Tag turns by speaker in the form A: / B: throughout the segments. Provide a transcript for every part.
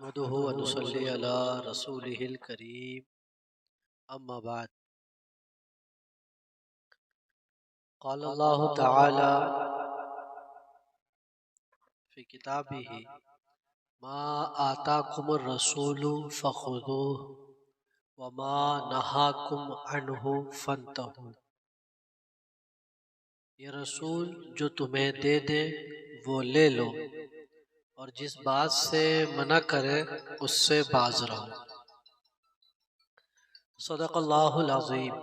A: نحمده ونصلي على رسوله الكريم أما بعد. قال الله تعالى في كتابه: ما آتاكم الرسول فخذوه وما نهاكم عنه فانتهوا. یہ رسول جو تمہیں دے دے وہ لے لو، اور جس بات سے منع کرے اس سے باز رہو۔ صدق اللہ العظیم۔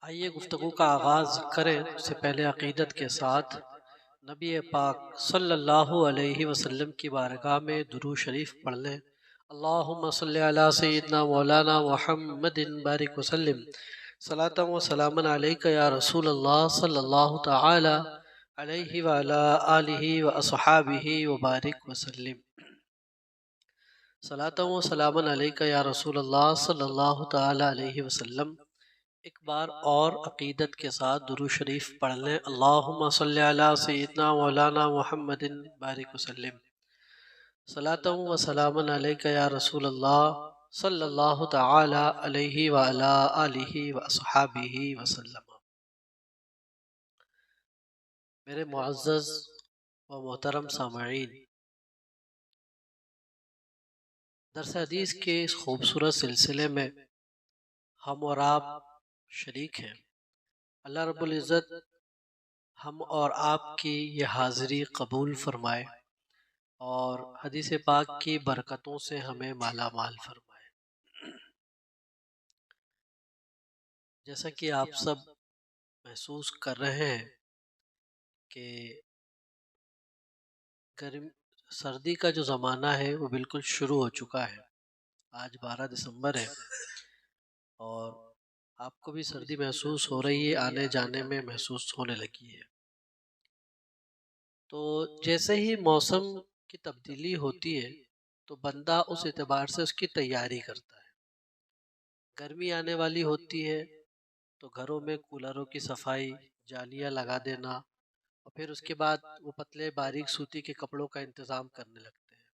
A: آئیے گفتگو کا آغاز کریں، اس سے پہلے عقیدت کے ساتھ نبی پاک صلی اللہ علیہ وسلم کی بارگاہ میں درود شریف پڑھ لیں۔ اللہم صلی علی سیدنا مولانا محمد بارک وسلم، صلاۃ و سلام علیک یا رسول اللہ صلی اللہ تعالی علیہ وعلی آلہ و اصحابہ وبارک وسلم۔ صلاۃ و سلام علیک یا رسول اللہ صلی اللہ تعالی علیہ وسلم۔ ایک بار اور عقیدت کے ساتھ درود شریف پڑھ لیں۔ اللہم صلی علی سیدنا مولانا محمد بارک وسلم، صلاۃ و سلام علیک یا رسول اللہ صلی اللہ تعالی علیہ وعلی آلہ و اصحابہ وسلم۔ میرے معزز و محترم سامعین، درس حدیث کے اس خوبصورت سلسلے میں ہم اور آپ شریک ہیں۔ اللہ رب العزت ہم اور آپ کی یہ حاضری قبول فرمائے اور حدیث پاک کی برکتوں سے ہمیں مالا مال فرمائے۔ جیسا کہ آپ سب محسوس کر رہے ہیں کہ سردی کا جو زمانہ ہے وہ بالکل شروع ہو چکا ہے۔ آج 12 دسمبر ہے اور آپ کو بھی سردی محسوس ہو رہی ہے، آنے جانے میں محسوس ہونے لگی ہے۔ تو جیسے ہی موسم کی تبدیلی ہوتی ہے تو بندہ اس اعتبار سے اس کی تیاری کرتا ہے۔ گرمی آنے والی ہوتی ہے تو گھروں میں کولروں کی صفائی، جالیاں لگا دینا، اور پھر اس کے بعد وہ پتلے باریک سوتی کے کپڑوں کا انتظام کرنے لگتے ہیں۔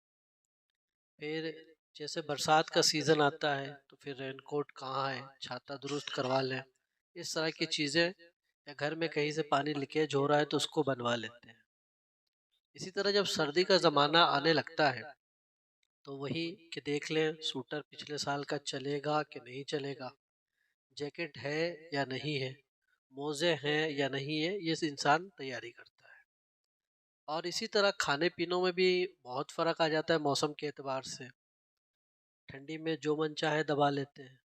A: پھر جیسے برسات کا سیزن آتا ہے تو پھر رین کوٹ کہاں ہے، چھاتا درست کروا لیں، اس طرح کی چیزیں، یا گھر میں کہیں سے پانی لیکیج ہو رہا ہے تو اس کو بنوا لیتے ہیں۔ اسی طرح جب سردی کا زمانہ آنے لگتا ہے تو وہی کہ دیکھ لیں سوٹر پچھلے سال کا چلے گا کہ نہیں چلے گا، جیکٹ ہے یا نہیں ہے، موزے ہیں یا نہیں ہے، یہ انسان تیاری کرتا ہے۔ اور اسی طرح کھانے پینوں میں بھی بہت فرق آ جاتا ہے موسم کے اعتبار سے۔ ٹھنڈی میں جو من چاہے دبا لیتے ہیں،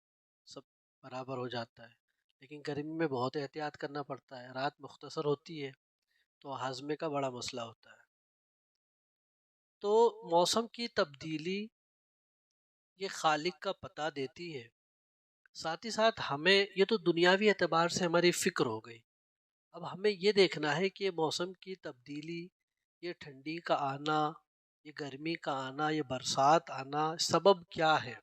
A: سب برابر ہو جاتا ہے، لیکن گرمی میں بہت احتیاط کرنا پڑتا ہے۔ رات مختصر ہوتی ہے تو ہاضمے کا بڑا مسئلہ ہوتا ہے۔ تو موسم کی تبدیلی یہ خالق کا پتہ دیتی ہے، ساتھ ہی ساتھ ہمیں یہ تو دنیاوی اعتبار سے ہماری فکر ہو گئی۔ اب ہمیں یہ دیکھنا ہے کہ یہ موسم کی تبدیلی، یہ ٹھنڈی کا آنا، یہ گرمی کا آنا، یہ برسات آنا، سبب کیا ہے،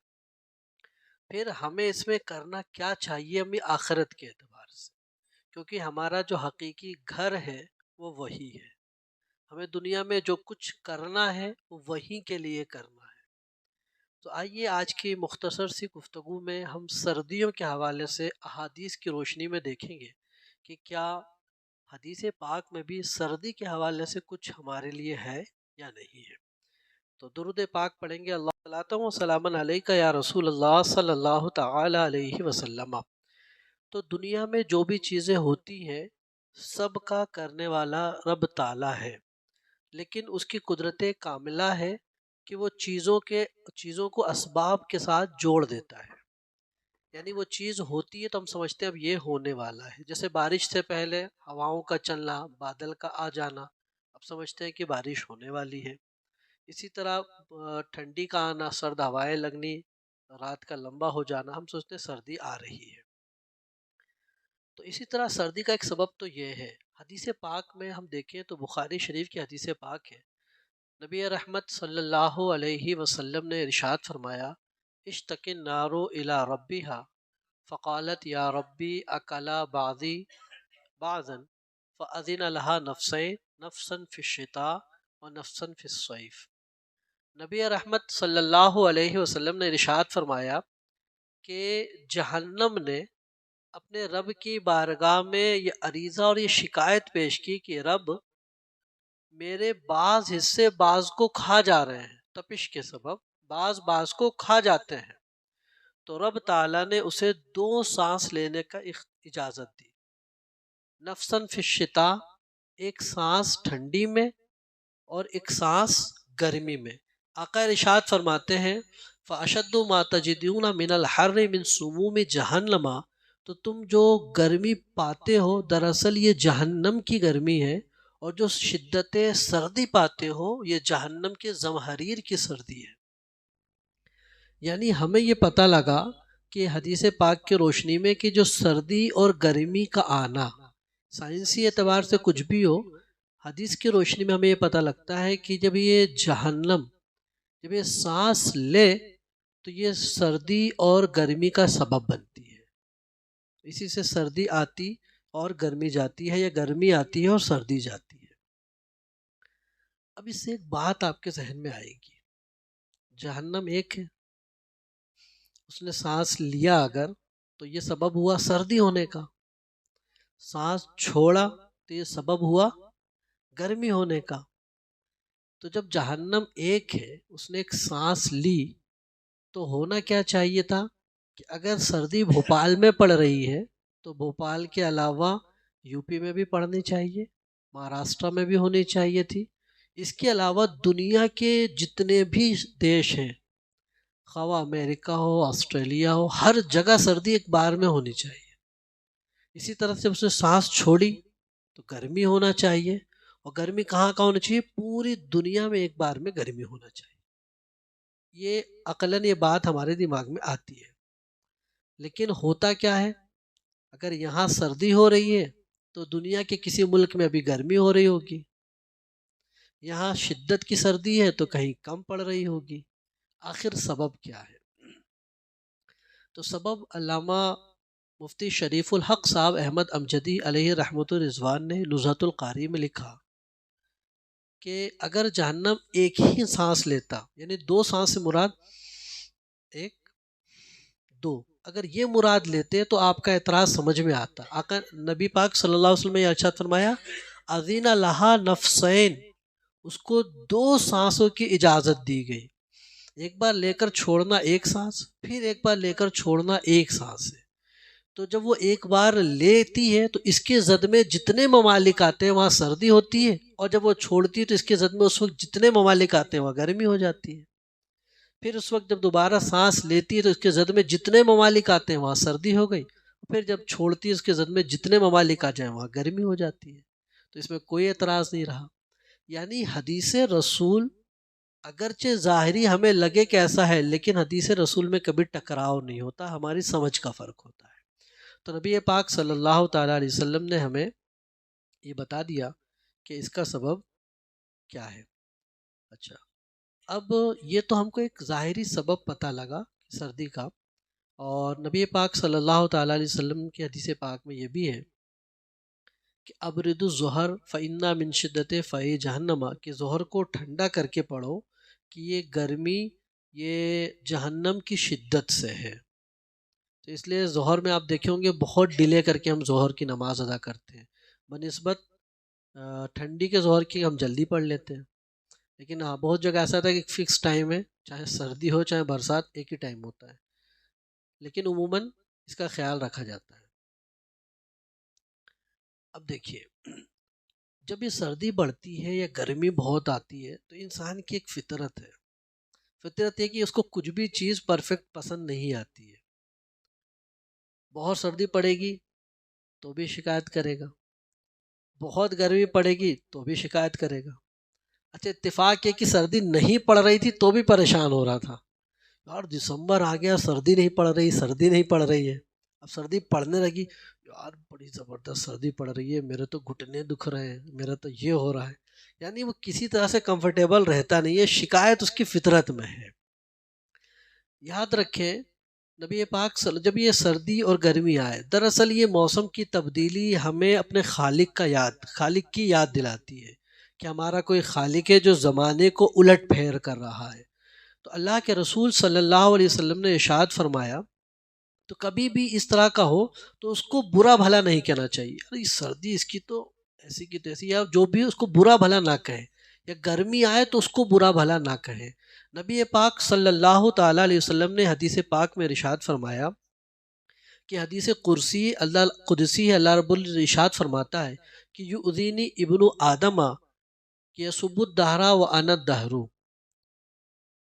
A: پھر ہمیں اس میں کرنا کیا چاہیے ہمیں آخرت کے اعتبار سے، کیونکہ ہمارا جو حقیقی گھر ہے وہ وہی ہے۔ ہمیں دنیا میں جو کچھ کرنا ہے وہ وہی کے لیے کرنا ہے۔ تو آئیے آج کی مختصر سی گفتگو میں ہم سردیوں کے حوالے سے احادیث کی روشنی میں دیکھیں گے کہ کیا حدیث پاک میں بھی سردی کے حوالے سے کچھ ہمارے لیے ہے یا نہیں ہے۔ تو درود پاک پڑھیں گے۔ اللہ صلاۃ و سلام علیک یا رسول اللہ صلی اللہ تعالی علیہ وسلم۔ تو دنیا میں جو بھی چیزیں ہوتی ہیں سب کا کرنے والا رب تعالی ہے، لیکن اس کی قدرت کاملہ ہے کہ وہ چیزوں کو اسباب کے ساتھ جوڑ دیتا ہے۔ یعنی وہ چیز ہوتی ہے تو ہم سمجھتے ہیں اب یہ ہونے والا ہے، جیسے بارش سے پہلے ہواؤں کا چلنا، بادل کا آ جانا، اب سمجھتے ہیں کہ بارش ہونے والی ہے۔ اسی طرح ٹھنڈی کا آنا، سرد ہوائیں لگنی، رات کا لمبا ہو جانا، ہم سوچتے ہیں سردی آ رہی ہے۔ تو اسی طرح سردی کا ایک سبب تو یہ ہے۔ حدیث پاک میں ہم دیکھیں تو بخاری شریف کی حدیث پاک ہے، نبی رحمت صلی اللہ علیہ وسلم نے ارشاد فرمایا: اشتکی النار الی ربها فقالت یا ربی اکلا بعضی بعضا فاذن لها نفسین، نفسا فی الشتاء و نفسا فی الصیف۔ نبی رحمت صلی اللہ علیہ وسلم نے ارشاد فرمایا کہ جہنم نے اپنے رب کی بارگاہ میں یہ عریضہ اور یہ شکایت پیش کی کہ رب، میرے بعض حصے بعض کو کھا جا رہے ہیں، تپش کے سبب بعض کو کھا جاتے ہیں، تو رب تعالیٰ نے اسے 2 سانس لینے کا اجازت دی، نفسن فی الشتاء، ایک سانس ٹھنڈی میں اور ایک سانس گرمی میں۔ آقا ارشاد فرماتے ہیں فَأَشَدُّ مَا تَجِدُونَ مِنَ الْحَرِّ مِنْ سُمُومِ جَهَنَّمَ، تو تم جو گرمی پاتے ہو دراصل یہ جہنم کی گرمی ہے، اور جو شدت سردی پاتے ہو یہ جہنم کے زمہریر کی سردی ہے۔ یعنی ہمیں یہ پتہ لگا کہ حدیث پاک کے روشنی میں کہ جو سردی اور گرمی کا آنا سائنسی اعتبار سے کچھ بھی ہو، حدیث کی روشنی میں ہمیں یہ پتہ لگتا ہے کہ جب یہ جہنم جب یہ سانس لے تو یہ سردی اور گرمی کا سبب بنتی ہے، اسی سے سردی آتی اور گرمی جاتی ہے، یا گرمی آتی ہے اور سردی جاتی ہے۔ اب اس سے ایک بات آپ کے ذہن میں آئے گی، جہنم ایک ہے، اس نے سانس لیا اگر تو یہ سبب ہوا سردی ہونے کا، سانس چھوڑا تو یہ سبب ہوا گرمی ہونے کا۔ تو جب جہنم ایک ہے، اس نے ایک سانس لی، تو ہونا کیا چاہیے تھا کہ اگر سردی بھوپال میں پڑ رہی ہے تو بھوپال کے علاوہ یو پی میں بھی پڑنی چاہیے، مہاراشٹر میں بھی ہونی چاہیے تھی، اس کے علاوہ دنیا کے جتنے بھی دیش ہیں، خواہ امریکہ ہو آسٹریلیا ہو، ہر جگہ سردی ایک بار میں ہونی چاہیے۔ اسی طرح سے اس نے سانس چھوڑی تو گرمی ہونا چاہیے، اور گرمی کہاں کا ہونا چاہیے؟ پوری دنیا میں ایک بار میں گرمی ہونا چاہیے۔ یہ عقلاً یہ بات ہمارے دماغ میں آتی ہے، لیکن ہوتا کیا ہے؟ اگر یہاں سردی ہو رہی ہے تو دنیا کے کسی ملک میں ابھی گرمی ہو رہی ہوگی، یہاں شدت کی سردی ہے تو کہیں کم پڑ رہی ہوگی۔ آخر سبب کیا ہے؟ تو سبب علامہ مفتی شریف الحق صاحب احمد امجدی علیہ رحمۃ الرضوان نے نزہۃ القاری میں لکھا کہ اگر جہنم ایک ہی سانس لیتا، یعنی 2 سانس سے مراد 1 2، اگر یہ مراد لیتے تو آپ کا اعتراض سمجھ میں آتا۔ آقا نبی پاک صلی اللہ علیہ وسلم نے ارشاد فرمایا اذین لہا نفسین، اس کو 2 سانسوں کی اجازت دی گئی، ایک بار لے کر چھوڑنا 1 سانس، پھر ایک بار لے کر چھوڑنا 1 سانس ہے۔ تو جب وہ ایک بار لیتی ہے تو اس کے زد میں جتنے ممالک آتے ہیں وہاں سردی ہوتی ہے، اور جب وہ چھوڑتی ہے تو اس کے زد میں اس وقت جتنے ممالک آتے ہیں وہاں گرمی ہو جاتی ہے۔ پھر اس وقت جب دوبارہ سانس لیتی ہے تو اس کے زد میں جتنے ممالک آتے ہیں وہاں سردی ہو گئی، پھر جب چھوڑتی ہے اس کے زد میں جتنے ممالک آ جائیں وہاں گرمی ہو جاتی ہے۔ تو اس میں کوئی اعتراض نہیں رہا۔ یعنی حدیث رسول اگرچہ ظاہری ہمیں لگے کہ ایسا ہے، لیکن حدیث رسول میں کبھی ٹکراؤ نہیں ہوتا، ہماری سمجھ کا فرق ہوتا ہے۔ تو نبی پاک صلی اللہ تعالیٰ علیہ وسلم نے ہمیں یہ بتا دیا کہ اس کا سبب کیا ہے۔ اچھا، اب یہ تو ہم کو ایک ظاہری سبب پتہ لگا سردی کا، اور نبی پاک صلی اللہ تعالیٰ علیہ وسلم کی حدیث پاک میں یہ بھی ہے کہ ابرد الظہر فإنا من شدت فی جہنم، کہ ظہر کو ٹھنڈا کر کے پڑھو کہ یہ گرمی یہ جہنم کی شدت سے ہے۔ تو اس لیے ظہر میں آپ دیکھیں ہوں گے بہت ڈیلے کر کے ہم ظہر کی نماز ادا کرتے ہیں، بنسبت ٹھنڈی کے ظہر کی ہم جلدی پڑھ لیتے ہیں، لیکن ہاں بہت جگہ ایسا تھا کہ ایک فکس ٹائم ہے، چاہے سردی ہو چاہے برسات ایک ہی ٹائم ہوتا ہے، لیکن عموماً اس کا خیال رکھا جاتا ہے۔ اب دیکھیے، جب یہ سردی بڑھتی ہے یا گرمی بہت آتی ہے تو انسان کی ایک فطرت ہے، فطرت یہ کہ اس کو کچھ بھی چیز پرفیکٹ پسند نہیں آتی ہے۔ بہت سردی پڑے گی تو بھی شکایت کرے گا، بہت گرمی پڑے گی تو بھی شکایت کرے گا۔ اچھا، اتفاق یہ کہ سردی نہیں پڑ رہی تھی تو بھی پریشان ہو رہا تھا، یار دسمبر آ گیا سردی نہیں پڑ رہی، سردی نہیں پڑ رہی ہے۔ اب سردی پڑنے لگی، یار بڑی زبردست سردی پڑ رہی ہے، میرے تو گھٹنے دکھ رہے ہیں، میرا تو یہ ہو رہا ہے۔ یعنی وہ کسی طرح سے کمفرٹیبل رہتا نہیں ہے، شکایت اس کی فطرت میں ہے۔ یاد رکھیں نبی پاک جب یہ سردی اور گرمی آئے، دراصل یہ موسم کی تبدیلی ہمیں اپنے خالق کی یاد دلاتی ہے کہ ہمارا کوئی خالق ہے جو زمانے کو الٹ پھیر کر رہا ہے۔ تو اللہ کے رسول صلی اللہ علیہ وسلم نے ارشاد فرمایا تو کبھی بھی اس طرح کا ہو تو اس کو برا بھلا نہیں کہنا چاہیے، ارے سردی اس کی تو ایسی کی تیسی، یا جو بھی اس کو برا بھلا نہ کہیں، یا گرمی آئے تو اس کو برا بھلا نہ کہیں۔ نبی پاک صلی اللہ تعالیٰ علیہ وسلم نے حدیث پاک میں ارشاد فرمایا کہ حدیث قدسی ہے، اللہ رب الارشاد فرماتا ہے کہ یؤذینی ابن آدم کہ یسب الدہر وانا الدہر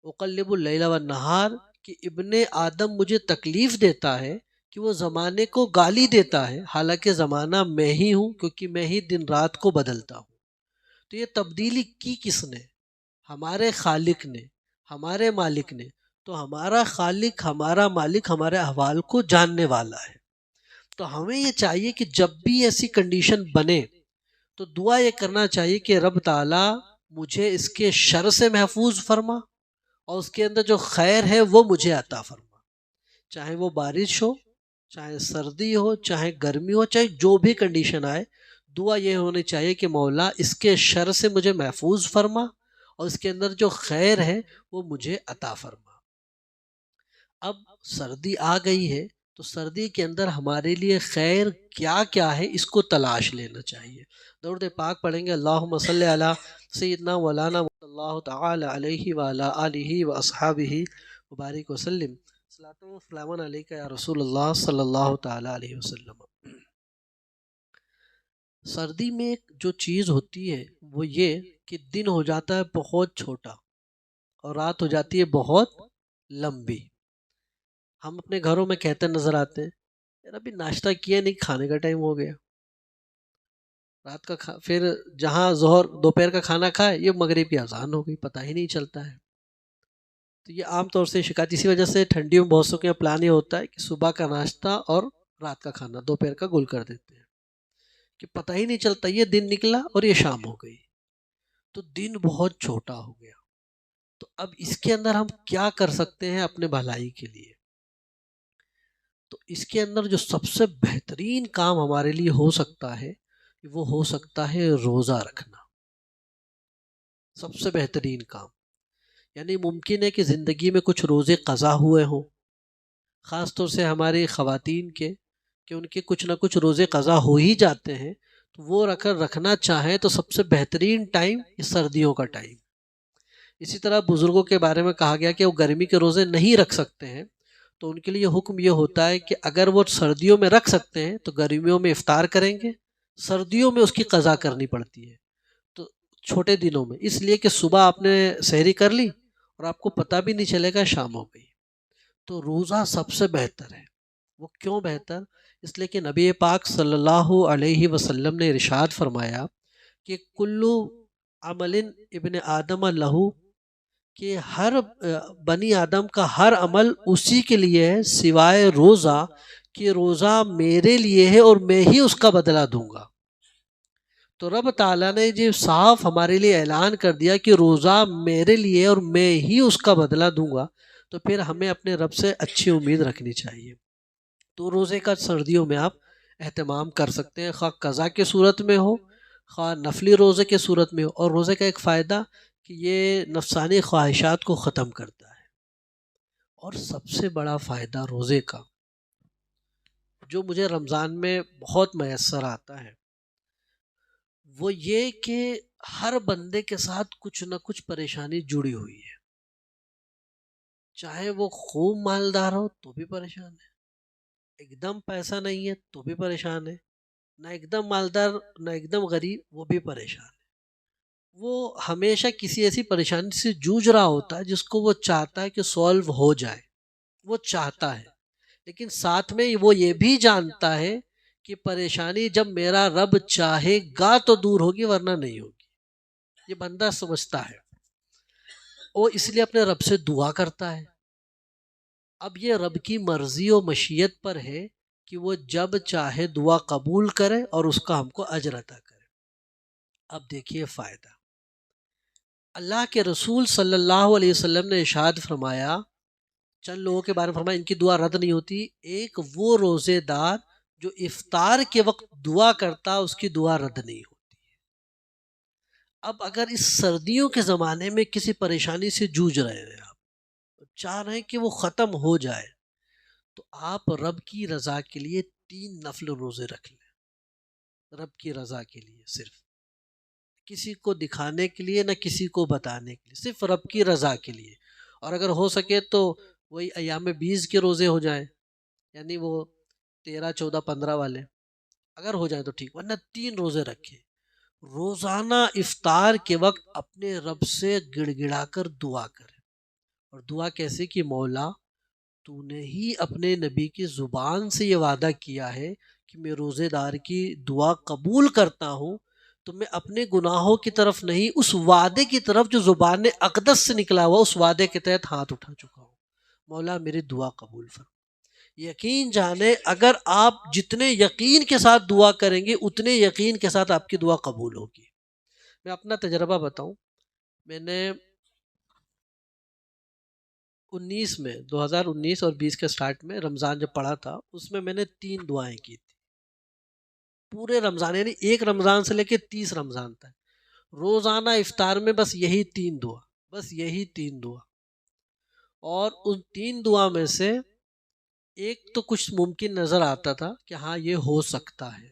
A: اقلب اللیل والنہار، کہ ابن آدم مجھے تکلیف دیتا ہے کہ وہ زمانے کو گالی دیتا ہے، حالانکہ زمانہ میں ہی ہوں، کیونکہ میں ہی دن رات کو بدلتا ہوں۔ تو یہ تبدیلی کی کس نے؟ ہمارے خالق نے، ہمارے مالک نے۔ تو ہمارا خالق، ہمارا مالک ہمارے احوال کو جاننے والا ہے۔ تو ہمیں یہ چاہیے کہ جب بھی ایسی کنڈیشن بنے تو دعا یہ کرنا چاہیے کہ رب تعالیٰ مجھے اس کے شر سے محفوظ فرما، اور اس کے اندر جو خیر ہے وہ مجھے عطا فرما، چاہے وہ بارش ہو، چاہے سردی ہو، چاہے گرمی ہو، چاہے جو بھی کنڈیشن آئے، دعا یہ ہونی چاہیے کہ مولا اس کے شر سے مجھے محفوظ فرما، اور اس کے اندر جو خیر ہے وہ مجھے عطا فرما۔ اب سردی آ گئی ہے تو سردی کے اندر ہمارے لیے خیر کیا کیا ہے اس کو تلاش لینا چاہیے۔ درود پاک پڑھیں گے، اللہم صلی علی سیدنا مولانا صلی اللہ تعالی علیہ وعلی آلہ واصحابہ وبارک وسلم، صلاۃ و سلام علیک یا رسول اللہ صلی اللہ تعالی علیہ وسلم۔ سردی میں ایک جو چیز ہوتی ہے وہ یہ کہ دن ہو جاتا ہے بہت چھوٹا اور رات ہو جاتی ہے بہت لمبی۔ ہم اپنے گھروں میں کہتے نظر آتے ہیں، یار ابھی ناشتہ کیا نہیں، کھانے کا ٹائم ہو گیا، رات کا پھر جہاں ظہر دوپہر کا کھانا کھائے یہ مغرب کی اذان ہو گئی، پتہ ہی نہیں چلتا ہے۔ تو یہ عام طور سے شکایت اسی وجہ سے ٹھنڈیوں میں بہت سو کے پلان یہ ہوتا ہے کہ صبح کا ناشتہ اور رات کا کھانا دوپہر کا گل کر دیتے ہیں کہ پتہ ہی نہیں چلتا یہ دن نکلا اور یہ شام ہو گئی۔ تو دن بہت چھوٹا ہو گیا، تو اب اس کے اندر ہم کیا کر سکتے ہیں اپنے بھلائی کے لیے؟ تو اس کے اندر جو سب سے بہترین کام ہمارے لیے ہو سکتا ہے وہ ہو سکتا ہے روزہ رکھنا۔ سب سے بہترین کام، یعنی ممکن ہے کہ زندگی میں کچھ روزے قضا ہوئے ہوں، خاص طور سے ہماری خواتین کے، کہ ان کے کچھ نہ کچھ روزے قضا ہو ہی جاتے ہیں، تو وہ رکھنا چاہیں تو سب سے بہترین ٹائم یہ سردیوں کا ٹائم۔ اسی طرح بزرگوں کے بارے میں کہا گیا کہ وہ گرمی کے روزے نہیں رکھ سکتے ہیں، تو ان کے لیے حکم یہ ہوتا ہے کہ اگر وہ سردیوں میں رکھ سکتے ہیں تو گرمیوں میں افطار کریں گے، سردیوں میں اس کی قضا کرنی پڑتی ہے۔ تو چھوٹے دنوں میں اس لیے کہ صبح آپ نے سحری کر لی اور آپ کو پتہ بھی نہیں چلے گا شام ہو گئی۔ تو روزہ سب سے بہتر ہے۔ وہ کیوں بہتر؟ اس لیے کہ نبی پاک صلی اللہ علیہ وسلم نے ارشاد فرمایا کہ کلو عمل ابن آدم لہو، کہ ہر بنی آدم کا ہر عمل اسی کے لیے ہے سوائے روزہ، کہ روزہ میرے لیے ہے اور میں ہی اس کا بدلہ دوں گا۔ تو رب تعالیٰ نے جو صاف ہمارے لیے اعلان کر دیا کہ روزہ میرے لیے اور میں ہی اس کا بدلہ دوں گا، تو پھر ہمیں اپنے رب سے اچھی امید رکھنی چاہیے۔ تو روزے کا سردیوں میں آپ اہتمام کر سکتے ہیں، خواہ قضا کے صورت میں ہو، خواہ نفلی روزے کے صورت میں ہو۔ اور روزے کا ایک فائدہ کہ یہ نفسانی خواہشات کو ختم کرتا ہے۔ اور سب سے بڑا فائدہ روزے کا جو مجھے رمضان میں بہت میسر آتا ہے وہ یہ کہ ہر بندے کے ساتھ کچھ نہ کچھ پریشانی جڑی ہوئی ہے، چاہے وہ خوب مالدار ہو تو بھی پریشان ہے، ایک دم پیسہ نہیں ہے تو بھی پریشان ہے، نہ ایک دم مالدار نہ ایک دم غریب وہ بھی پریشان ہے۔ وہ ہمیشہ کسی ایسی پریشانی سے جوجھ رہا ہوتا ہے جس کو وہ چاہتا ہے کہ سولو ہو جائے، وہ چاہتا ہے، لیکن ساتھ میں وہ یہ بھی جانتا ہے کہ پریشانی جب میرا رب چاہے گا تو دور ہوگی ورنہ نہیں ہوگی۔ یہ بندہ سمجھتا ہے، وہ اس لیے اپنے رب سے دعا کرتا ہے۔ اب یہ رب کی مرضی و مشیت پر ہے کہ وہ جب چاہے دعا قبول کرے اور اس کا ہم کو اجر عطا کرے۔ اب دیکھیے فائدہ، اللہ کے رسول صلی اللہ علیہ وسلم نے ارشاد فرمایا، چند لوگوں کے بارے میں فرمایا ان کی دعا رد نہیں ہوتی۔ ایک وہ روزے دار جو افطار کے وقت دعا کرتا اس کی دعا رد نہیں ہوتی ہے۔ اب اگر اس سردیوں کے زمانے میں کسی پریشانی سے جوجھ رہے ہیں آپ، چاہ رہے ہیں کہ وہ ختم ہو جائے، تو آپ رب کی رضا کے لیے 3 نفل روزے رکھ لیں، رب کی رضا کے لیے، صرف کسی کو دکھانے کے لیے، نہ کسی کو بتانے کے لیے، صرف رب کی رضا کے لیے۔ اور اگر ہو سکے تو وہی ایام 20 کے روزے ہو جائیں، یعنی وہ 13، 14، 15 والے اگر ہو جائیں تو ٹھیک، ورنہ 3 روزے رکھیں۔ روزانہ افطار کے وقت اپنے رب سے گڑ گڑا کر دعا کریں، اور دعا کیسے کہ مولا تو نے ہی اپنے نبی کی زبان سے یہ وعدہ کیا ہے کہ میں روزے دار کی دعا قبول کرتا ہوں، تو میں اپنے گناہوں کی طرف نہیں، اس وعدے کی طرف جو زبان اقدس سے نکلا ہوا، اس وعدے کے تحت ہاتھ اٹھا چکا ہوں، مولا میری دعا قبول فرما۔ یقین جانے اگر آپ جتنے یقین کے ساتھ دعا کریں گے اتنے یقین کے ساتھ آپ کی دعا قبول ہوگی۔ میں اپنا تجربہ بتاؤں، میں نے 2019 اور 20 کے سٹارٹ میں رمضان جب پڑا تھا، اس میں نے 3 دعائیں کی تھی پورے رمضان، یعنی ایک رمضان سے لے کے 30 رمضان تک، روزانہ افطار میں بس یہی 3 دعا، بس یہی 3 دعا۔ اور ان 3 دعا میں سے ایک تو کچھ ممکن نظر آتا تھا کہ ہاں یہ ہو سکتا ہے،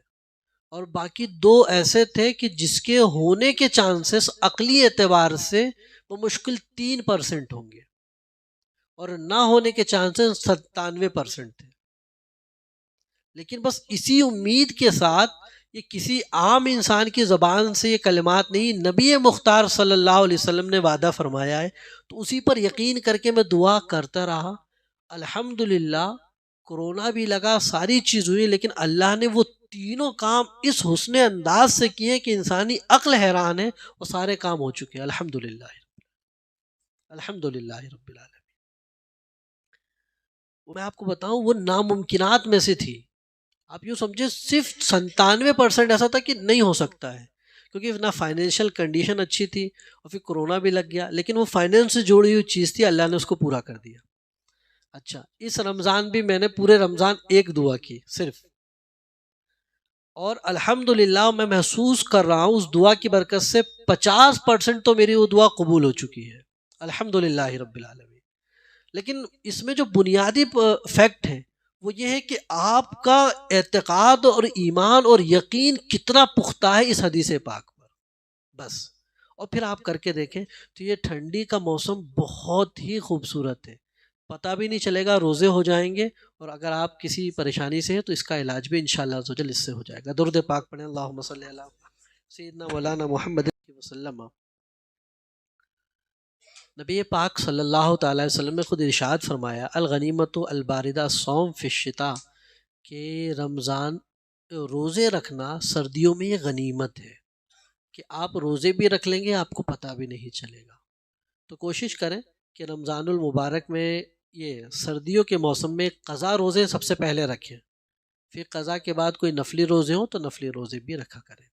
A: اور باقی 2 ایسے تھے کہ جس کے ہونے کے چانسز عقلی اعتبار سے وہ مشکل 3% ہوں گے، اور نہ ہونے کے چانسز 97% تھے۔ لیکن بس اسی امید کے ساتھ، یہ کسی عام انسان کی زبان سے یہ کلمات نہیں، نبی مختار صلی اللہ علیہ وسلم نے وعدہ فرمایا ہے، تو اسی پر یقین کر کے میں دعا کرتا رہا۔ الحمدللہ کورونا بھی لگا، ساری چیز ہوئی، لیکن اللہ نے وہ تینوں کام اس حسن انداز سے کیے کہ انسانی عقل حیران ہے، وہ سارے کام ہو چکے ہیں الحمدللہ، الحمدللہ رب العالمین۔ میں آپ کو بتاؤں وہ ناممکنات میں سے تھی، آپ یوں سمجھے صرف 97% ایسا تھا کہ نہیں ہو سکتا ہے، کیونکہ نہ فائنینشیل کنڈیشن اچھی تھی، اور پھر کورونا بھی لگ گیا، لیکن وہ فائنینس سے جوڑی ہوئی چیز تھی، اللہ نے اس کو پورا کر دیا۔ اچھا، اس رمضان بھی میں نے پورے رمضان ایک دعا کی صرف، اور الحمدللہ میں محسوس کر رہا ہوں اس دعا کی برکت سے 50% تو میری وہ دعا قبول ہو چکی ہے الحمدللہ رب العالمین۔ لیکن اس میں جو بنیادی فیکٹ ہے وہ یہ ہے کہ آپ کا اعتقاد اور ایمان اور یقین کتنا پختہ ہے اس حدیث پاک پر، بس۔ اور پھر آپ کر کے دیکھیں تو یہ ٹھنڈی کا موسم بہت ہی خوبصورت ہے، پتہ بھی نہیں چلے گا، روزے ہو جائیں گے، اور اگر آپ کسی پریشانی سے ہیں تو اس کا علاج بھی انشاءاللہ عز و جل اس سے ہو جائے گا۔ درود پاک پڑھیں، اللہم صلی علی سیدنا مولانا محمد وسلم۔ نبی پاک صلی اللہ تعالی وسلم نے خود ارشاد فرمایا، الغنیمت الباردہ الصوم فی الشتاء، کہ رمضان روزے رکھنا سردیوں میں یہ غنیمت ہے، کہ آپ روزے بھی رکھ لیں گے، آپ کو پتہ بھی نہیں چلے گا۔ تو کوشش کریں کہ رمضان المبارک میں یہ سردیوں کے موسم میں قضا روزے سب سے پہلے رکھیں، پھر قضا کے بعد کوئی نفلی روزے ہوں تو نفلی روزے بھی رکھا کریں۔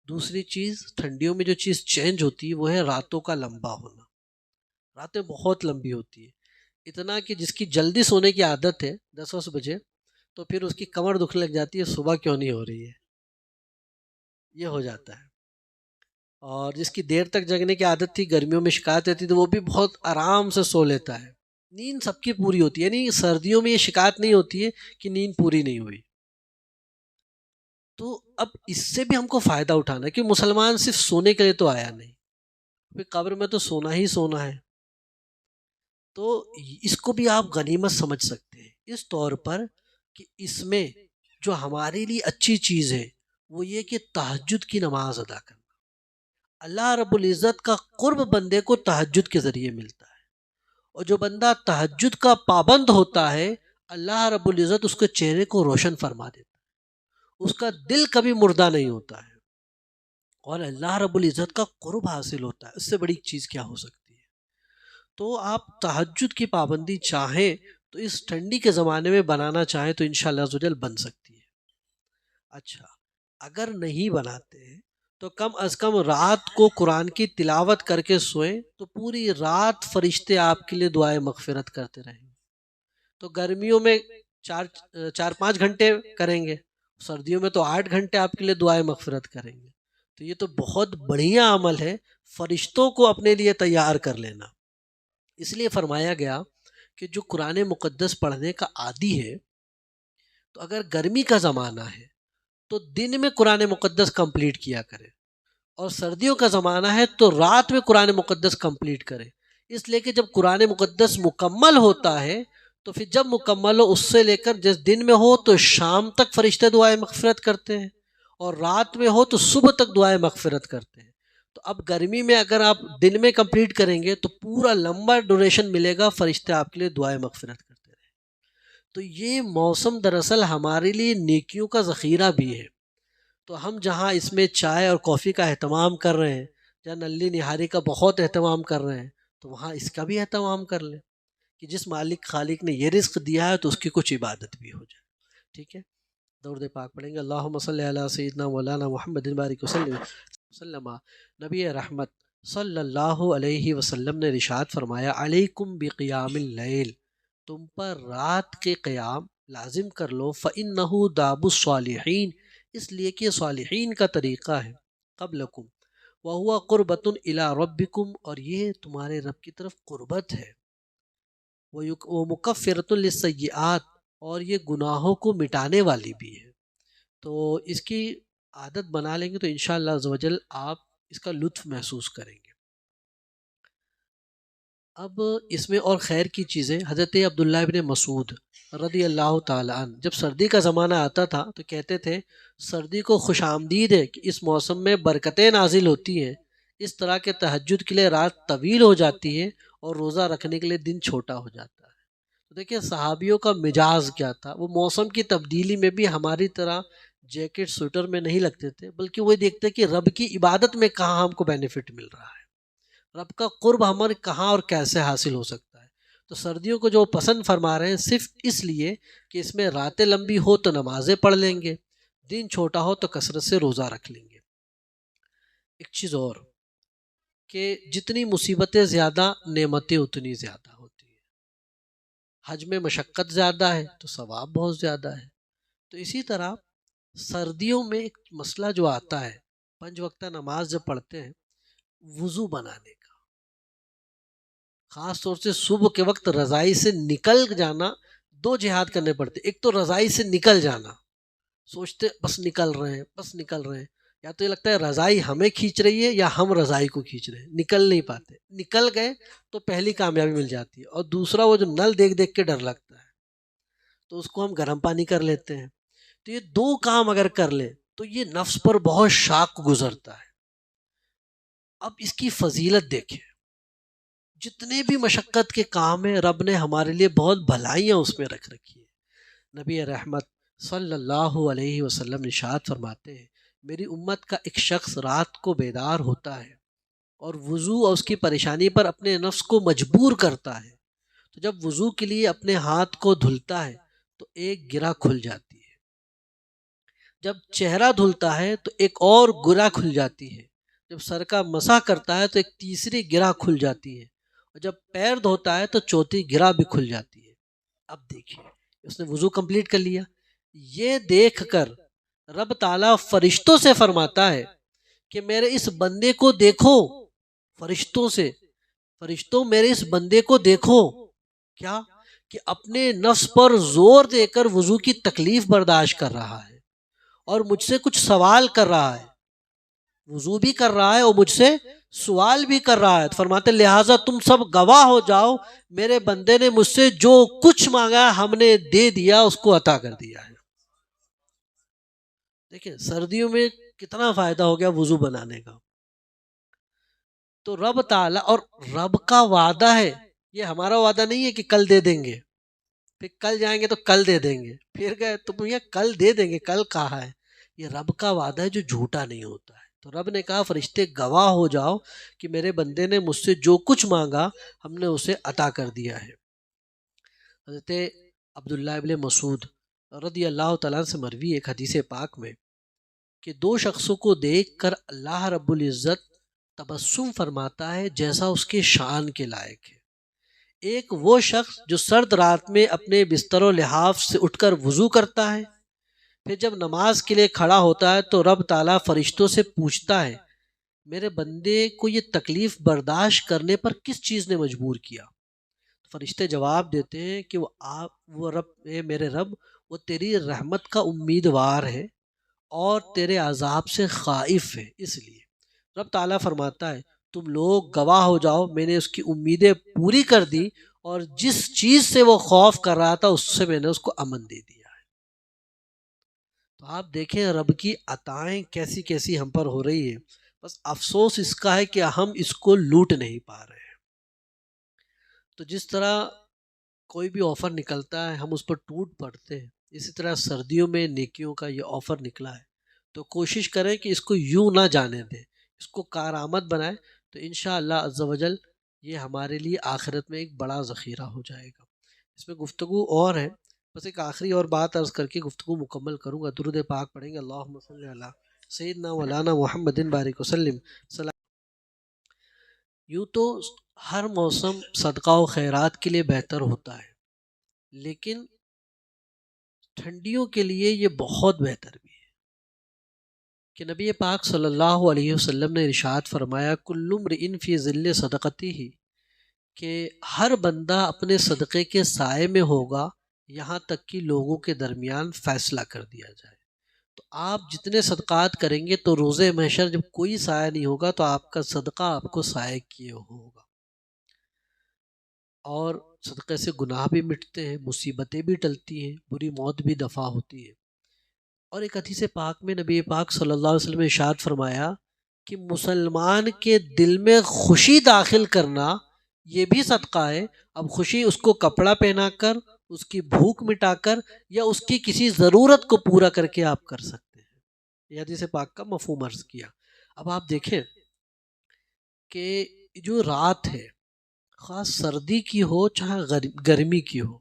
A: دوسری چیز، ٹھنڈیوں میں جو چیز چینج ہوتی ہے وہ ہے راتوں کا لمبا ہونا، راتیں بہت لمبی ہوتی ہے، اتنا کہ جس کی جلدی سونے کی عادت ہے 10 بجے، تو پھر اس کی کمر دکھنے لگ جاتی ہے صبح کیوں نہیں ہو رہی ہے، یہ ہو جاتا ہے۔ اور جس کی دیر تک جگنے کی عادت تھی، گرمیوں میں شکایت رہتی، تو وہ بھی بہت آرام سے سو لیتا ہے۔ نیند سب کی پوری ہوتی ہے، یعنی سردیوں میں یہ شکایت نہیں ہوتی ہے کہ نیند پوری نہیں ہوئی۔ تو اب اس سے بھی ہم کو فائدہ اٹھانا ہے، کہ مسلمان صرف سونے کے لیے تو آیا نہیں، پھر قبر میں تو سونا ہی سونا ہے، تو اس کو بھی آپ غنیمت سمجھ سکتے ہیں اس طور پر کہ اس میں جو ہمارے لیے اچھی چیز ہے وہ یہ کہ تہجد کی نماز ادا کرنا۔ اللہ رب العزت کا قرب بندے کو تہجد کے ذریعے ملتا ہے، اور جو بندہ تہجد کا پابند ہوتا ہے اللہ رب العزت اس کے چہرے کو روشن فرما دیتا ہے، اس کا دل کبھی مردہ نہیں ہوتا ہے، اور اللہ رب العزت کا قرب حاصل ہوتا ہے۔ اس سے بڑی چیز کیا ہو سکتی ہے؟ تو آپ تہجد کی پابندی چاہیں تو اس ٹھنڈی کے زمانے میں بنانا چاہیں تو انشاءاللہ عز و جل بن سکتی ہے۔ اچھا، اگر نہیں بناتے ہیں تو کم از کم رات کو قرآن کی تلاوت کر کے سوئیں، تو پوری رات فرشتے آپ کے لیے دعائیں مغفرت کرتے رہیں گے۔ تو گرمیوں میں 4-5 گھنٹے کریں گے، سردیوں میں تو 8 گھنٹے آپ کے لیے دعائیں مغفرت کریں گے۔ تو یہ تو بہت بڑھیا عمل ہے، فرشتوں کو اپنے لیے تیار کر لینا۔ اس لیے فرمایا گیا کہ جو قرآن مقدس پڑھنے کا عادی ہے، تو اگر گرمی کا زمانہ ہے تو دن میں قرآن مقدس کمپلیٹ کیا کرے، اور سردیوں کا زمانہ ہے تو رات میں قرآن مقدس کمپلیٹ کرے۔ اس لیے کہ جب قرآن مقدس مکمل ہوتا ہے تو پھر جب مکمل ہو، اس سے لے کر جس دن میں ہو تو شام تک فرشتے دعائیں مغفرت کرتے ہیں، اور رات میں ہو تو صبح تک دعائیں مغفرت کرتے ہیں۔ تو اب گرمی میں اگر آپ دن میں کمپلیٹ کریں گے تو پورا لمبا ڈوریشن ملے گا، فرشتے آپ کے لیے دعائیں مغفرت کرتے رہیں۔ تو یہ موسم دراصل ہمارے لیے نیکیوں کا ذخیرہ بھی ہے۔ تو ہم جہاں اس میں چائے اور کافی کا اہتمام کر رہے ہیں، جہاں نلی نہاری کا بہت اہتمام کر رہے ہیں، تو وہاں اس کا بھی اہتمام کر لیں کہ جس مالک خالق نے یہ رزق دیا ہے تو اس کی کچھ عبادت بھی ہو جائے۔ ٹھیک ہے، درود پاک پڑھیں گے۔ اللہم صلی علی سیدنا مولانا محمد بارک وسلم۔ نبی رحمت صلی اللہ علیہ وسلم نے ارشاد فرمایا، علیکم بقیام اللیل، تم پر رات کے قیام لازم کر لو، فإنہ داب الصالحین، اس لیے کہ صالحین کا طریقہ ہے، قبلکم وہو قربۃ الی ربکم، اور یہ تمہارے رب کی طرف قربت ہے، ومکفرۃ للسیئات، اور یہ گناہوں کو مٹانے والی بھی ہے۔ تو اس کی عادت بنا لیں گے تو انشاءاللہ عز و جل آپ اس کا لطف محسوس کریں گے۔ اب اس میں اور خیر کی چیزیں، حضرت عبداللہ ابن مسعود رضی اللہ تعالیٰ عنہ جب سردی کا زمانہ آتا تھا تو کہتے تھے، سردی کو خوش آمدید ہے کہ اس موسم میں برکتیں نازل ہوتی ہیں، اس طرح کے تہجد کے لیے رات طویل ہو جاتی ہے اور روزہ رکھنے کے لیے دن چھوٹا ہو جاتا ہے۔ تو دیکھیں صحابیوں کا مزاج کیا تھا، وہ موسم کی تبدیلی میں بھی ہماری طرح جیکٹ سویٹر میں نہیں لگتے تھے، بلکہ وہ دیکھتے کہ رب کی عبادت میں کہاں ہم کو بینیفٹ مل رہا ہے، رب کا قرب ہمارے کہاں اور کیسے حاصل ہو سکتا ہے۔ تو سردیوں کو جو پسند فرما رہے ہیں صرف اس لیے کہ اس میں راتیں لمبی ہو تو نمازیں پڑھ لیں گے، دن چھوٹا ہو تو کثرت سے روزہ رکھ لیں گے۔ ایک چیز اور کہ جتنی مصیبتیں زیادہ، نعمتیں اتنی زیادہ ہوتی ہیں۔ حج میں مشقت زیادہ ہے تو ثواب بہت زیادہ ہے۔ تو اسی طرح سردیوں میں ایک مسئلہ جو آتا ہے، 5 وقتہ نماز جب پڑھتے ہیں، وضو بنانے کا، خاص طور سے صبح کے وقت رضائی سے نکل جانا، 2 جہاد کرنے پڑتے، ایک تو رضائی سے نکل جانا، سوچتے بس نکل رہے ہیں بس نکل رہے ہیں، یا تو یہ لگتا ہے رضائی ہمیں کھینچ رہی ہے یا ہم رضائی کو کھینچ رہے ہیں، نکل نہیں پاتے، نکل گئے تو پہلی کامیابی مل جاتی ہے، اور دوسرا وہ جو نل دیکھ دیکھ کے ڈر لگتا ہے تو اس کو ہم گرم پانی کر لیتے ہیں۔ تو یہ 2 کام اگر کر لیں تو یہ نفس پر بہت شاق گزرتا ہے۔ اب اس کی فضیلت دیکھیں، جتنے بھی مشقت کے کام ہیں رب نے ہمارے لیے بہت بھلائیاں اس میں رکھ رکھی ہیں۔ نبی رحمت صلی اللہ علیہ وسلم ارشاد فرماتے ہیں، میری امت کا ایک شخص رات کو بیدار ہوتا ہے اور وضو اور اس کی پریشانی پر اپنے نفس کو مجبور کرتا ہے، تو جب وضو کے لیے اپنے ہاتھ کو دھلتا ہے تو ایک گرہ کھل جاتی ہے، جب چہرہ دھلتا ہے تو ایک اور گرہ کھل جاتی ہے، جب سر کا مسح کرتا ہے تو ایک تیسری گرہ کھل جاتی ہے، اور جب پیر دھوتا ہے تو چوتھی گرہ بھی کھل جاتی ہے۔ اب دیکھیے اس نے وضو کمپلیٹ کر لیا، یہ دیکھ کر رب تعالیٰ فرشتوں سے فرماتا ہے کہ میرے اس بندے کو دیکھو، فرشتوں میرے اس بندے کو دیکھو، کیا کہ اپنے نفس پر زور دے کر وضو کی تکلیف برداشت کر رہا ہے اور مجھ سے کچھ سوال کر رہا ہے، وضو بھی کر رہا ہے اور مجھ سے سوال بھی کر رہا ہے۔ فرماتے لہٰذا تم سب گواہ ہو جاؤ، میرے بندے نے مجھ سے جو کچھ مانگا ہم نے دے دیا، اس کو عطا کر دیا ہے۔ دیکھیں سردیوں میں کتنا فائدہ ہو گیا وضو بنانے کا۔ تو رب تعالیٰ، اور رب کا وعدہ ہے، یہ ہمارا وعدہ نہیں ہے کہ کل دے دیں گے، پھر کل جائیں گے تو کل دے دیں گے، پھر گئے تو یہ کل دے دیں گے، کل کہا ہے، یہ رب کا وعدہ ہے جو جھوٹا نہیں ہوتا ہے۔ تو رب نے کہا فرشتے گواہ ہو جاؤ کہ میرے بندے نے مجھ سے جو کچھ مانگا ہم نے اسے عطا کر دیا ہے۔ حضرت عبداللہ ابن مسعود رضی اللہ تعالیٰ سے مروی ایک حدیث پاک میں کہ 2 شخصوں کو دیکھ کر اللہ رب العزت تبسم فرماتا ہے جیسا اس کے شان کے لائق ہے۔ ایک وہ شخص جو سرد رات میں اپنے بستر و لحاف سے اٹھ کر وضو کرتا ہے، پھر جب نماز کے لیے کھڑا ہوتا ہے تو رب تعالیٰ فرشتوں سے پوچھتا ہے میرے بندے کو یہ تکلیف برداشت کرنے پر کس چیز نے مجبور کیا؟ فرشتے جواب دیتے ہیں کہ وہ رب، میرے رب، وہ تیری رحمت کا امیدوار ہے اور تیرے عذاب سے خائف ہے۔ اس لیے رب تعالیٰ فرماتا ہے تم لوگ گواہ ہو جاؤ، میں نے اس کی امیدیں پوری کر دی، اور جس چیز سے وہ خوف کر رہا تھا اس سے میں نے اس کو امن دے دیا ہے۔ تو آپ دیکھیں رب کی عطائیں کیسی کیسی ہم پر ہو رہی ہے، بس افسوس اس کا ہے کہ ہم اس کو لوٹ نہیں پا رہے ہیں۔ تو جس طرح کوئی بھی آفر نکلتا ہے ہم اس پر ٹوٹ پڑتے ہیں، اسی طرح سردیوں میں نیکیوں کا یہ آفر نکلا ہے، تو کوشش کریں کہ اس کو یوں نہ جانے دیں، اس کو کارآمد بنائیں، تو انشاءاللہ عز و جل یہ ہمارے لیے آخرت میں ایک بڑا ذخیرہ ہو جائے گا۔ اس میں گفتگو اور ہے، بس ایک آخری اور بات عرض کر کے گفتگو مکمل کروں گا۔ درود پاک پڑھیں گے، اللہم صلی علی سیدنا مولانا محمد بارک وسلم۔ یوں تو ہر موسم صدقہ و خیرات کے لیے بہتر ہوتا ہے، لیکن ٹھنڈیوں کے لیے یہ بہت بہتر بھی ہے کہ نبی پاک صلی اللہ علیہ وسلم نے ارشاد فرمایا کل امرئ فی ظل صدقتہ، کہ ہر بندہ اپنے صدقے کے سائے میں ہوگا یہاں تک کہ لوگوں کے درمیان فیصلہ کر دیا جائے۔ تو آپ جتنے صدقات کریں گے تو روز محشر جب کوئی سایہ نہیں ہوگا تو آپ کا صدقہ آپ کو سایہ کیے ہوگا، اور صدقے سے گناہ بھی مٹتے ہیں، مصیبتیں بھی ٹلتی ہیں، بری موت بھی دفع ہوتی ہے۔ اور ایک حدیث پاک میں نبی پاک صلی اللہ علیہ وسلم نے ارشاد فرمایا کہ مسلمان کے دل میں خوشی داخل کرنا یہ بھی صدقہ ہے۔ اب خوشی اس کو کپڑا پہنا کر، اس کی بھوک مٹا کر، یا اس کی کسی ضرورت کو پورا کر کے آپ کر سکتے ہیں۔ یہ حدیث پاک کا مفہوم عرض کیا۔ اب آپ دیکھیں کہ جو رات ہے، خاص سردی کی ہو چاہے گرمی کی ہو،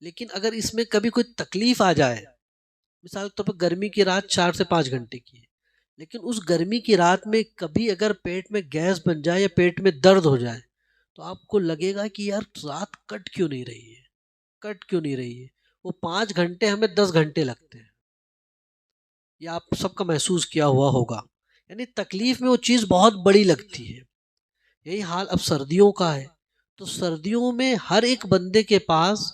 A: لیکن اگر اس میں کبھی کوئی تکلیف آ جائے، مثال کے طور پر گرمی کی رات 4 سے 5 گھنٹے کی ہے، لیکن اس گرمی کی رات میں کبھی اگر پیٹ میں گیس بن جائے یا پیٹ میں درد ہو جائے تو آپ کو لگے گا کہ یار رات کٹ کیوں نہیں رہی ہے، کٹ کیوں نہیں رہی ہے۔ وہ 5 گھنٹے ہمیں 10 گھنٹے لگتے ہیں، یہ آپ سب کا محسوس کیا ہوا ہوگا۔ یعنی تکلیف میں وہ چیز بہت بڑی لگتی ہے۔ یہی حال اب سردیوں کا ہے، تو سردیوں میں ہر ایک بندے کے پاس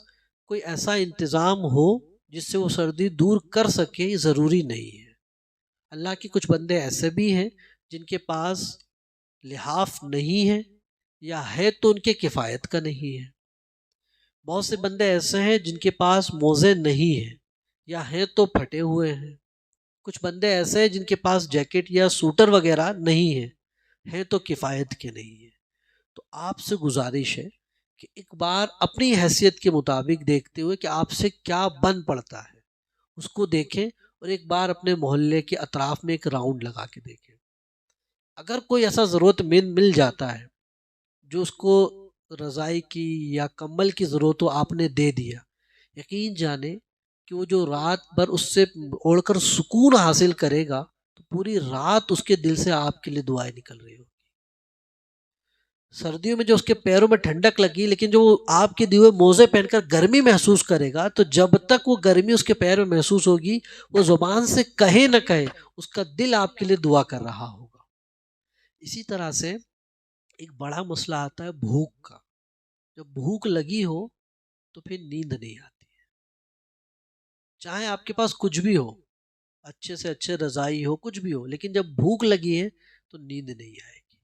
A: کوئی ایسا انتظام ہو جس سے وہ سردی دور کر سکے، یہ ضروری نہیں ہے۔ اللہ کے کچھ بندے ایسے بھی ہیں جن کے پاس لحاف نہیں ہے، یا ہے تو ان کے کفایت کا نہیں ہے۔ بہت سے بندے ایسے ہیں جن کے پاس موزے نہیں ہیں، یا ہیں تو پھٹے ہوئے ہیں۔ کچھ بندے ایسے ہیں جن کے پاس جیکٹ یا سوٹر وغیرہ نہیں ہیں تو کفایت کے نہیں ہیں۔ تو آپ سے گزارش ہے کہ ایک بار اپنی حیثیت کے مطابق دیکھتے ہوئے کہ آپ سے کیا بن پڑتا ہے اس کو دیکھیں، اور ایک بار اپنے محلے کے اطراف میں ایک راؤنڈ لگا کے دیکھیں۔ اگر کوئی ایسا ضرورت مند مل جاتا ہے جو اس کو رضائی کی یا کمبل کی ضرورت ہو، آپ نے دے دیا، یقین جانے کہ وہ جو رات بھر اس سے اوڑھ کر سکون حاصل کرے گا تو پوری رات اس کے دل سے آپ کے لیے دعائیں نکل رہی ہو۔ سردیوں میں جو اس کے پیروں میں ٹھنڈک لگی، لیکن جو آپ کے دیے ہوئے موزے پہن کر گرمی محسوس کرے گا، تو جب تک وہ گرمی اس کے پیر میں محسوس ہوگی، وہ زبان سے کہے نہ کہے اس کا دل آپ کے لیے دعا کر رہا ہوگا۔ اسی طرح سے ایک بڑا مسئلہ آتا ہے بھوک کا۔ جب بھوک لگی ہو تو پھر نیند نہیں آتی ہے، چاہے آپ کے پاس کچھ بھی ہو، اچھے سے اچھے رضائی ہو، کچھ بھی ہو، لیکن جب بھوک لگی ہے تو نیند نہیں آئے گی۔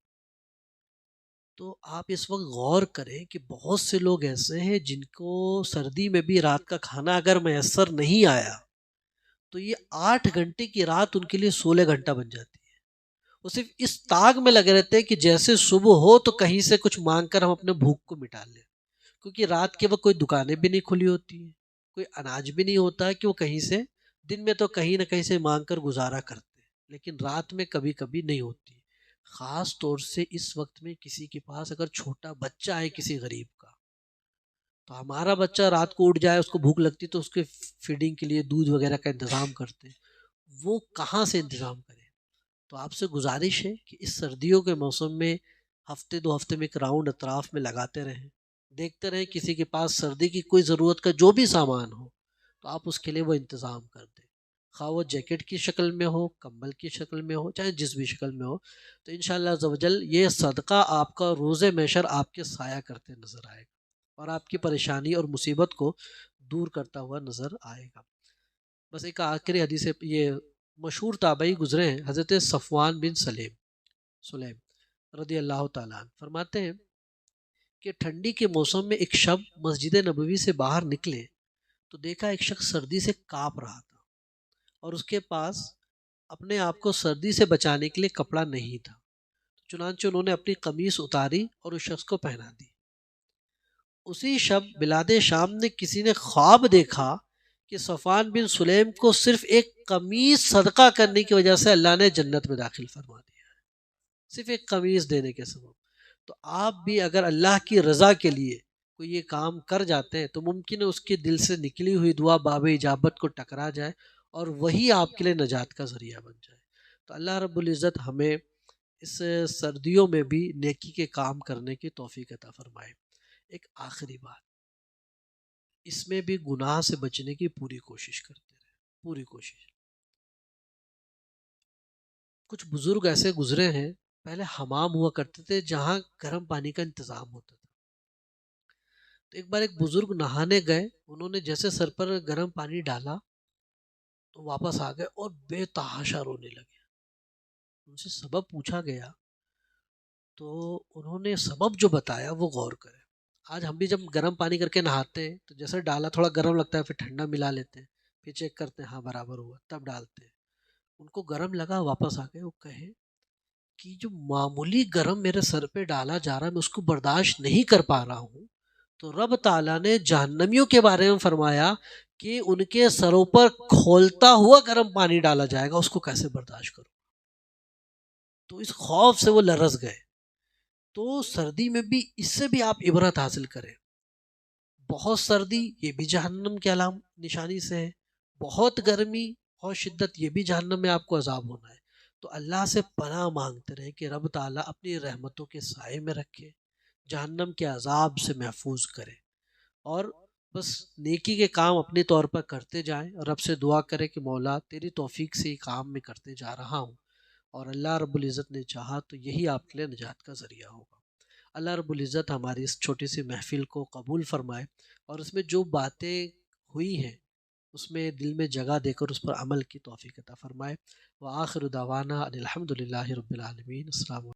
A: تو آپ اس وقت غور کریں کہ بہت سے لوگ ایسے ہیں جن کو سردی میں بھی رات کا کھانا اگر میسر نہیں آیا تو یہ 8 گھنٹے کی رات ان کے لیے 16 گھنٹہ بن جاتی ہے۔ وہ صرف اس تاغ میں لگے رہتے ہیں کہ جیسے صبح ہو تو کہیں سے کچھ مانگ کر ہم اپنے بھوک کو مٹا لیں، کیونکہ رات کے وقت کوئی دکانیں بھی نہیں کھلی ہوتی ہیں، کوئی اناج بھی نہیں ہوتا ہے کہ وہ کہیں سے، دن میں تو کہیں نہ کہیں سے مانگ کر گزارا کرتے ہیں، لیکن رات میں کبھی کبھی نہیں ہوتی۔ خاص طور سے اس وقت میں کسی کے پاس اگر چھوٹا بچہ ہے کسی غریب کا، تو ہمارا بچہ رات کو اٹھ جائے، اس کو بھوک لگتی تو اس کے فیڈنگ کے لیے دودھ وغیرہ کا انتظام کرتے ہیں، وہ کہاں سے انتظام کرے؟ تو آپ سے گزارش ہے کہ اس سردیوں کے موسم میں ہفتے 2 ہفتے میں ایک راؤنڈ اطراف میں لگاتے رہیں، دیکھتے رہیں کسی کے پاس سردی کی کوئی ضرورت کا جو بھی سامان ہو تو آپ اس کے لیے وہ انتظام کر دیں، خواہ وہ جیکٹ کی شکل میں ہو، کمبل کی شکل میں ہو، چاہے جس بھی شکل میں ہو۔ تو انشاءاللہ عز و جل یہ صدقہ آپ کا روز محشر آپ کے سایہ کرتے نظر آئے گا۔ اور آپ کی پریشانی اور مصیبت کو دور کرتا ہوا نظر آئے گا۔ بس ایک آخری حدیث، یہ مشہور تابعی گزرے ہیں حضرت صفوان بن سلیم رضی اللہ تعالیٰ عنہ، فرماتے ہیں کہ ٹھنڈی کے موسم میں ایک شب مسجد نبوی سے باہر نکلے تو دیکھا ایک شخص سردی سے کانپ رہا تھا اور اس کے پاس اپنے آپ کو سردی سے بچانے کے لیے کپڑا نہیں تھا۔ چنانچہ انہوں نے اپنی قمیص اتاری اور اس شخص کو پہنا دی۔ اسی شب بلاد شام نے کسی نے خواب دیکھا کہ صفوان بن سلیم کو صرف ایک قمیص صدقہ کرنے کی وجہ سے اللہ نے جنت میں داخل فرما دیا، صرف ایک قمیص دینے کے سبب۔ تو آپ بھی اگر اللہ کی رضا کے لیے کوئی یہ کام کر جاتے ہیں تو ممکن ہے اس کے دل سے نکلی ہوئی دعا باب اجابت کو ٹکرا جائے اور وہی آپ کے لیے نجات کا ذریعہ بن جائے۔ تو اللہ رب العزت ہمیں اس سردیوں میں بھی نیکی کے کام کرنے کی توفیق عطا فرمائے۔ ایک آخری بات، اس میں بھی گناہ سے بچنے کی پوری کوشش کرتے رہے، پوری کوشش۔ کچھ بزرگ ایسے گزرے ہیں، پہلے حمام ہوا کرتے تھے جہاں گرم پانی کا انتظام ہوتا تھا۔ تو ایک بار ایک بزرگ نہانے گئے، انہوں نے جیسے سر پر گرم پانی ڈالا تو واپس آ گئے اور بے تحاشا رونے لگے۔ ان سے سبب پوچھا گیا تو انہوں نے سبب جو بتایا وہ غور کرے۔ آج ہم بھی جب گرم پانی کر کے نہاتے ہیں تو جیسے ڈالا تھوڑا گرم لگتا ہے، پھر ٹھنڈا ملا لیتے ہیں، پھر چیک کرتے ہیں ہاں برابر ہوا، تب ڈالتے ہیں۔ ان کو گرم لگا، واپس آ گئے، وہ کہے کہ جو معمولی گرم میرے سر پہ ڈالا جا رہا ہے میں اس کو برداشت نہیں کر پا رہا ہوں، تو رب تعالیٰ نے جہنمیوں کے بارے میں فرمایا کہ ان کے سروں پر کھولتا ہوا گرم پانی ڈالا جائے گا، اس کو کیسے برداشت کروں؟ تو اس خوف سے وہ لرز گئے۔ تو سردی میں بھی اس سے بھی آپ عبرت حاصل کریں۔ بہت سردی یہ بھی جہنم کے علام نشانی سے ہے، بہت گرمی بہت شدت یہ بھی جہنم میں آپ کو عذاب ہونا ہے۔ تو اللہ سے پناہ مانگتے رہیں کہ رب تعالیٰ اپنی رحمتوں کے سائے میں رکھے، جہنم کے عذاب سے محفوظ کرے، اور بس نیکی کے کام اپنے طور پر کرتے جائیں اور رب سے دعا کریں کہ مولا تیری توفیق سے یہ کام میں کرتے جا رہا ہوں، اور اللہ رب العزت نے چاہا تو یہی آپ کے لیے نجات کا ذریعہ ہوگا۔ اللہ رب العزت ہماری اس چھوٹی سی محفل کو قبول فرمائے اور اس میں جو باتیں ہوئی ہیں اس میں دل میں جگہ دے کر اس پر عمل کی توفیق عطا فرمائے۔ وآخر دعوانا ان الحمد للہ رب العالمین۔ السلام علیکم۔